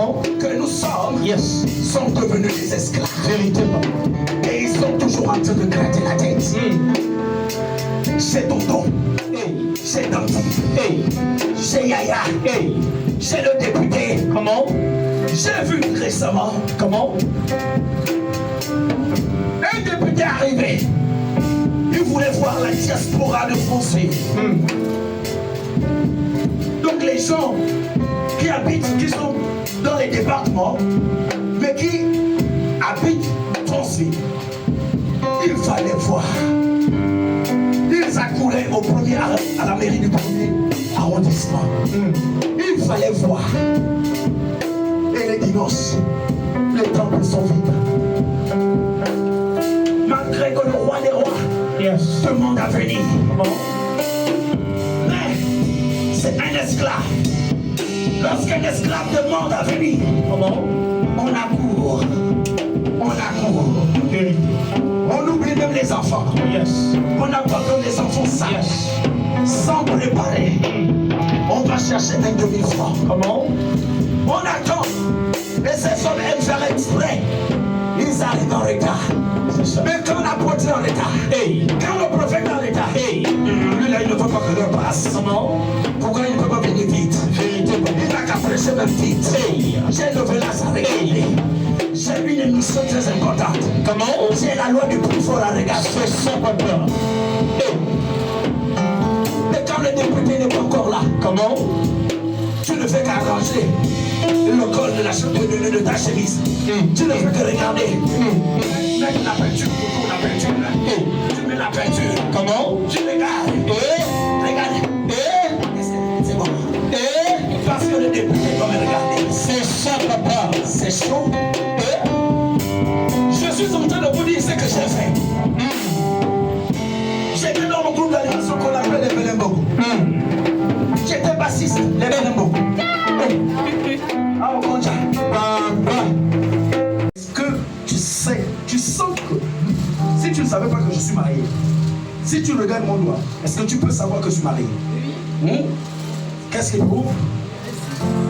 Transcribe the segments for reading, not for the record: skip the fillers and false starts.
Comment? Que nous sommes, Yes. sont devenus des esclaves. Véritablement. Et ils sont toujours en train de gratter la tête. Chez Tonton, Hey. chez Dandy, Hey. chez Yaya, Hey. chez le député. Comment? J'ai vu récemment Comment? un député arrivé. Il voulait voir la diaspora de Français. Donc les gens qui habitent, qui sont dans les départements, mais qui habitent Français, il fallait voir. Ils accouraient au premier à la mairie du premier arrondissement. Il fallait voir. Et les dimanches, les temples sont vides. Malgré que le roi des rois demande à venir. Mais c'est un esclave. Lorsqu'un esclave demande à venir, on accourt. On accourt. On oublie même les enfants. On abandonne les enfants sages. Sans préparer. On va chercher un demi-franc. Comment? On attend. Et ces hommes aiment faire exprès. Ils arrivent en retard. Mais quand l'apôtre est en retard, quand le prophète est en retard, lui là il ne veut pas que l'heure passe. Pourquoi il ne peut pas venir vite? Il n'a qu'à prêcher même vite. J'ai levé la salle. J'ai une émission très importante. Comment? C'est la loi du plus fort à regarder. C'est ça, papa. Mais quand le député n'est pas encore là, Comment? tu ne fais qu'arranger le col de ta chemise. Tu ne fais que regarder. Mets la peinture pour la peinture. Tu mets la peinture. Comment? Tu regardes. Regarde. C'est bon. Parce que le député doit me regarder. C'est ça, papa. C'est chaud. Je suis en train de vous dire ce que j'ai fait. J'étais dans le groupe d'animation qu'on appelle les Belembogo. J'étais bassiste, les Belembogo. Est-ce que tu sais, tu sens que si tu ne savais pas que je suis marié, si tu regardes mon doigt, est-ce que tu peux savoir que je suis marié? Qu'est-ce qu'il prouve?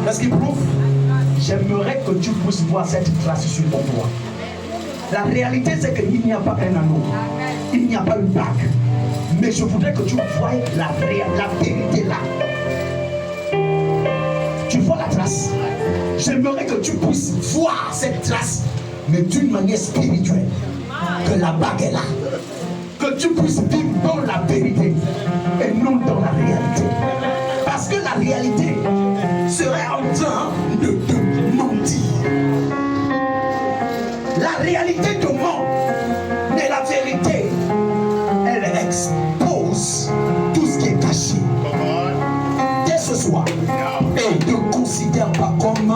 Qu'est-ce qu'il prouve? J'aimerais que tu puisses voir cette trace sur ton doigt. La réalité, c'est qu'il n'y a pas un anneau. Il n'y a pas une bague. Mais je voudrais que tu voies la vérité là. Tu vois la trace? J'aimerais que tu puisses voir cette trace, mais d'une manière spirituelle. Que la bague est là. Que tu puisses vivre dans la vérité et non dans la réalité. Parce que la réalité serait en train de te mentir. La réalité te ment, mais la vérité, elle expose tout ce qui est caché. Dès ce soir, et ne considère pas comme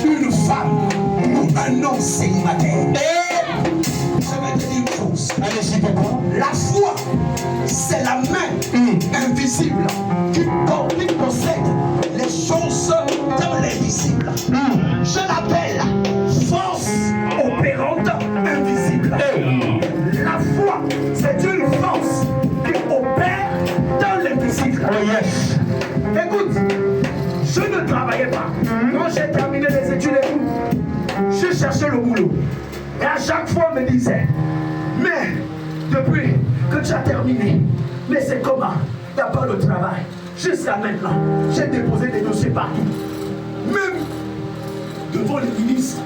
une femme ou un homme célibataire. Je vais te dire une chose. Allez-y, papa. La foi, c'est la main invisible qui possède les choses dans l'invisible. Je l'appelle force opérante invisible. La foi, c'est une force qui opère dans l'invisible. Écoute, je ne travaillais pas. Quand j'ai terminé les études et tout, je cherchais le boulot. Et à chaque fois, on me disait, mais depuis que tu as terminé, mais c'est comment? Il n'y a pas de travail. Jusqu'à maintenant, j'ai déposé des dossiers partout. Même devant les ministres.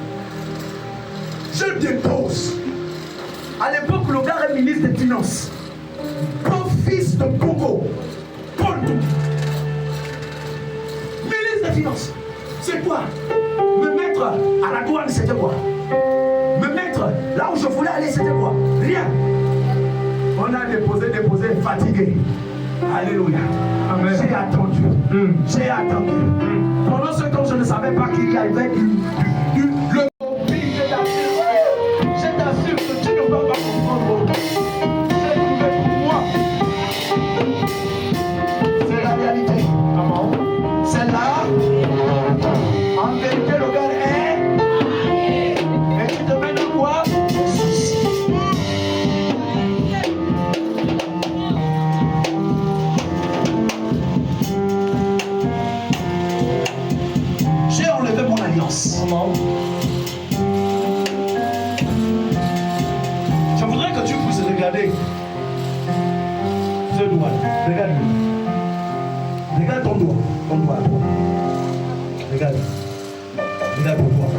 Je dépose. À l'époque, le gars est ministre des Finances. Beau-fils de Congo. Paul Doumbia. Ministre des Finances. C'est quoi? Me mettre à la douane, c'était quoi? Me mettre là où je voulais aller, c'était quoi? Rien. On a déposé, fatigué. Alléluia. Amen. J'ai attendu. J'ai attendu. Pendant ce temps, je ne savais pas qu'il y avait le mobile de la vie. Je t'assure que tu ne vas pas comprendre. C'est trouvé pour moi. C'est la réalité. C'est là. En vérité, le gars est. Et tu te mets de quoi? J'ai enlevé mon alliance. commencement. Je voudrais que tu puisses regarder ce doigt. Regarde-le. Regarde ton doigt. Ton doigt à toi. Regarde. Regarde ton doigt.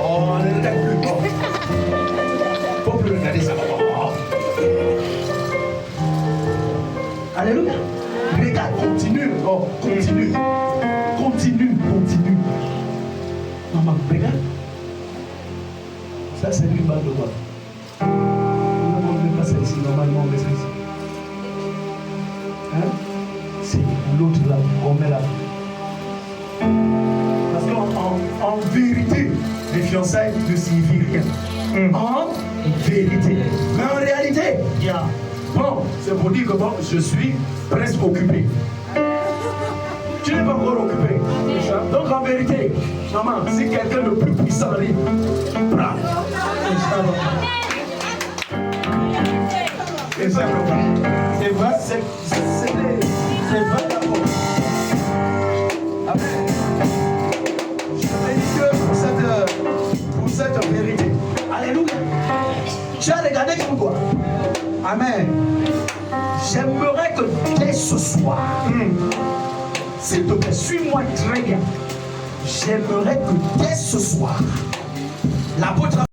Oh, ne regarde plus. Il ne faut plus regarder ça. Oh. Alléluia. Regarde, continue. Oh, continue. Continue. Maman, regarde. Ça, c'est une balle de doigt. On ne met pas celle-ci, normalement, on met celle-ci. Hein? C'est l'autre là, on met là. Parce qu'en vérité, les fiançailles ne signifient rien. En vérité. Mais en réalité, bon, c'est pour dire que bon, je suis presque occupé. Tu n'es pas encore occupé. Donc en vérité, maman, si quelqu'un de plus puissant arrive, bravo. Et ça, c'est vrai, c'est vrai d'abord. Amen. Je bénis Dieu pour cette vérité. Alléluia. Tu as regardé comme toi. Amen. J'aimerais que dès ce soir, s'il te plaît, suis-moi très bien. J'aimerais que dès ce soir, l'apôtre